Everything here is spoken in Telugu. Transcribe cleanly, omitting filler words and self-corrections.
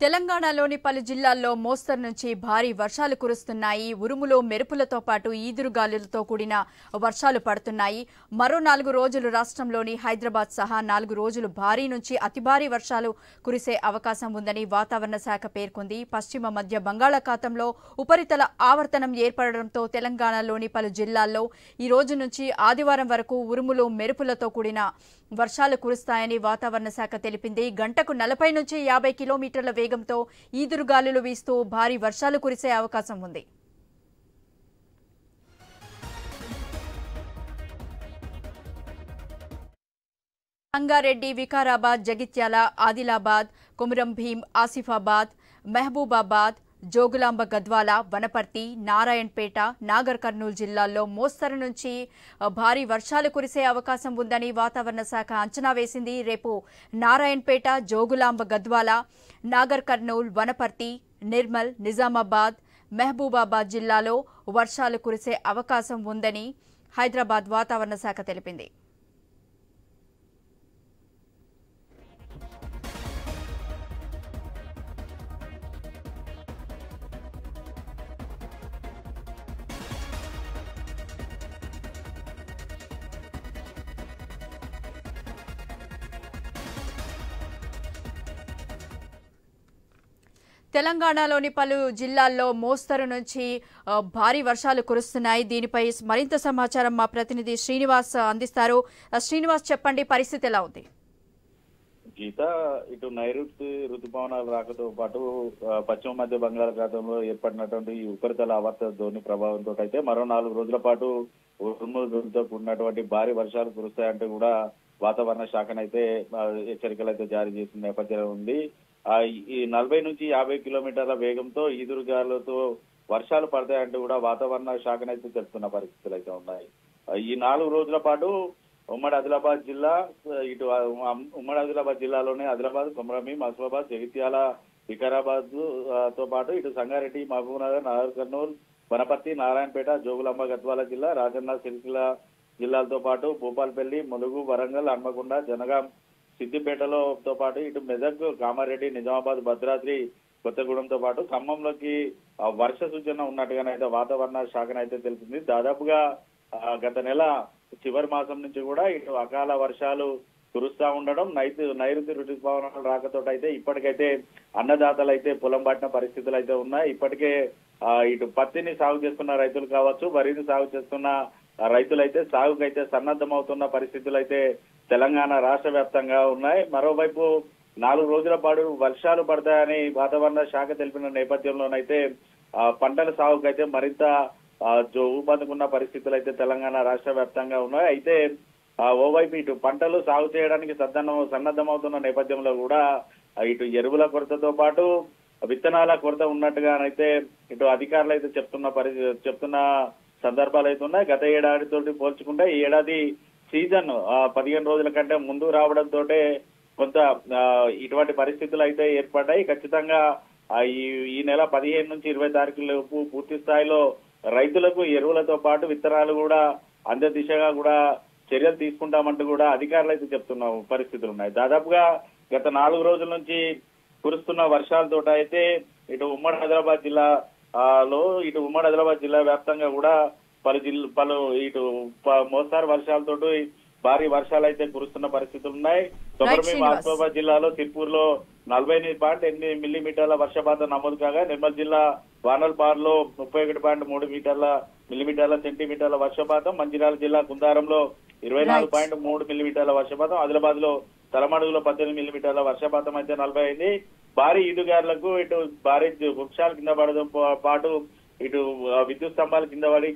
తెలంగాణలోని పలు జిల్లాల్లో మోస్తరు నుంచి భారీ వర్షాలు కురుస్తున్నాయి. ఉరుములు మెరుపులతో పాటు ఈదురుగాలులతో కూడిన వర్షాలు పడుతున్నాయి. మరో 4 రోజులు రాష్ట్రంలోని హైదరాబాద్ సహా 4 రోజులు భారీ నుంచి అతి భారీ వర్షాలు కురిసే అవకాశం ఉందని వాతావరణ శాఖ పేర్కొంది. పశ్చిమ మధ్య బంగాళాఖాతంలో ఉపరితల ఆవర్తనం ఏర్పడడంతో తెలంగాణలోని పలు జిల్లాల్లో ఈ రోజు నుంచి ఆదివారం వరకు ఉరుములు మెరుపులతో కూడిన వర్షాలు కురుస్తాయని వాతావరణ శాఖ తెలిపింది. గంటకు 40 నుంచి 50 కిలోమీటర్ల వేగంతో ఈదురుగాలులు వీస్తూ భారీ వర్షాలు కురిసే అవకాశం ఉంది. రంగారెడ్డి, వికారాబాద్, జగిత్యాల, ఆదిలాబాద్, కొమురం భీం, ఆసిఫాబాద్, మహబూబాబాద్, జోగులాంబ గద్వాల, వనపర్తి, నారాయణపేట, నాగర్ కర్నూలు జిల్లాల్లో మోస్తరు నుంచి భారీ వర్షాలు కురిసే అవకాశం ఉందని వాతావరణ శాఖ అంచనా వేసింది. రేపు నారాయణపేట, జోగులాంబ గద్వాల, నాగర్ కర్నూలు, వనపర్తి, నిర్మల్, నిజామాబాద్, మహబూబాబాద్ జిల్లాలో వర్షాలు కురిసే అవకాశం ఉందని హైదరాబాద్ వాతావరణ శాఖ తెలిపింది. తెలంగాణలోని పలు జిల్లాల్లో మోస్తరు నుంచి భారీ వర్షాలు కురుస్తున్నాయి. దీనిపై మరింత సమాచారం మా ప్రతినిధి శ్రీనివాస్ అందిస్తారు. శ్రీనివాస్, చెప్పండి, పరిస్థితి ఎలా ఉంది? గీత, ఇటు నైరుతి రుతుపవనాలు రాకతో పాటు పశ్చిమ మధ్య బంగాళాఖాతంలో ఏర్పడినటువంటి ఈ ఉపరితల ఆవర్తన ధోని ప్రభావంతో అయితే మరో 4 రోజుల పాటు ఉరుములతో కూడినటువంటి భారీ వర్షాలు కురుస్తాయంటూ కూడా వాతావరణ శాఖనైతే హెచ్చరికలు అయితే జారీ చేసిన నేపథ్యం ఉంది. ఈ 40 నుంచి 50 కిలోమీటర్ల వేగంతో ఈదురుగాలులతో వర్షాలు పడతాయంటూ కూడా వాతావరణ శాఖనైతే తెలుపుతున్న పరిస్థితులు అయితే ఉన్నాయి. ఈ 4 రోజుల పాటు ఉమ్మడి ఆదిలాబాద్ జిల్లా, ఇటు ఉమ్మడి ఆదిలాబాద్ జిల్లాలోనే ఆదిలాబాద్, కొమరంభీం, ఆసిఫాబాద్, జగిత్యాల, వికారాబాద్ తో పాటు ఇటు సంగారెడ్డి, మహబూబ్నగర్, నాగర్ కర్నూలు, వనపర్తి, నారాయణపేట, జోగులాంబ గద్వాల జిల్లా, రాజన్న సిరిసిల్ల జిల్లాలతో పాటు భూపాల్పల్లి, ములుగు, వరంగల్, హన్మకొండ, జనగాం, సిద్దిపేటలతో పాటు ఇటు మెదక్, కామారెడ్డి, నిజామాబాద్, భద్రాద్రి కొత్తగూడెంతో పాటు ఖమ్మంలోకి వర్ష సూచన ఉన్నట్టుగానైతే వాతావరణ శాఖనైతే తెలిపింది. దాదాపుగా గత నెల చివరి మాసం నుంచి కూడా ఇటు అకాల వర్షాలు కురుస్తా ఉండడం, నైరుతి రుతుపవనాలు రాకతోటైతే ఇప్పటికైతే అన్నదాతలు అయితే పొలం పట్టిన పరిస్థితులు అయితే ఉన్నాయి. ఇప్పటికే ఇటు పత్తిని సాగు చేస్తున్న రైతులు కావచ్చు, వరిని సాగు చేస్తున్న రైతులైతే సాగుకైతే సన్నద్ధమవుతున్న పరిస్థితులు అయితే తెలంగాణ రాష్ట్ర వ్యాప్తంగా ఉన్నాయి. మరోవైపు 4 రోజుల పాటు వర్షాలు పడతాయని వాతావరణ శాఖ తెలిపిన నేపథ్యంలోనైతే పంటల సాగుకైతే మరింత ఊపందుకున్న పరిస్థితులు అయితే తెలంగాణ రాష్ట్ర వ్యాప్తంగా ఉన్నాయి. అయితే ఓవైపు ఇటు పంటలు సాగు చేయడానికి సన్నద్ధమవుతున్న నేపథ్యంలో కూడా ఇటు ఎరువుల కొరతతో పాటు విత్తనాల కొరత ఉన్నట్టుగానైతే ఇటు అధికారులు అయితే చెప్తున్న సందర్భాలు అయితే ఉన్నాయి. గత ఏడాదితో పోల్చుకుంటే ఈ ఏడాది సీజన్ 15 రోజుల కంటే ముందు రావడంతో కొంత ఇటువంటి పరిస్థితులు అయితే ఏర్పడ్డాయి. ఖచ్చితంగా ఈ నెల 15 నుంచి 20 తారీఖులలోపు పూర్తి స్థాయిలో రైతులకు ఎరువులతో పాటు విత్తనాలు కూడా అందే దిశగా కూడా చర్యలు తీసుకుంటామంటూ కూడా అధికారులు అయితే చెప్తున్న పరిస్థితులు ఉన్నాయి. దాదాపుగా గత 4 రోజుల నుంచి కురుస్తున్న వర్షాలతో అయితే ఇటు ఉమ్మడి ఆదిలాబాద్ జిల్లా వ్యాప్తంగా కూడా పలు ఇటు మోస్తారు వర్షాలతో భారీ వర్షాలు అయితే కురుస్తున్న పరిస్థితులు ఉన్నాయి. కొమరంభీం, ఆసిఫాబాద్ జిల్లాలో సిర్పూర్లో 48.8 మిల్లీమీటర్ల వర్షపాతం నమోదు కాగా, నిర్మల్ జిల్లా వానల్పాడులో 31.3 సెంటీమీటర్ల వర్షపాతం, మంచిర్యాల జిల్లా కుందారంలో 24.3 మిల్లీమీటర్ల వర్షపాతం, ఆదిలాబాద్ లో తలమడుగులో 18 మిల్లీమీటర్ల వర్షపాతం అయితే 40 అయింది. భారీ ఈదుగారులకు ఇటు భారీ వృక్షాలు కింద పడడం పాటు ఇటు విద్యుత్ స్తంభాలు కింద పడి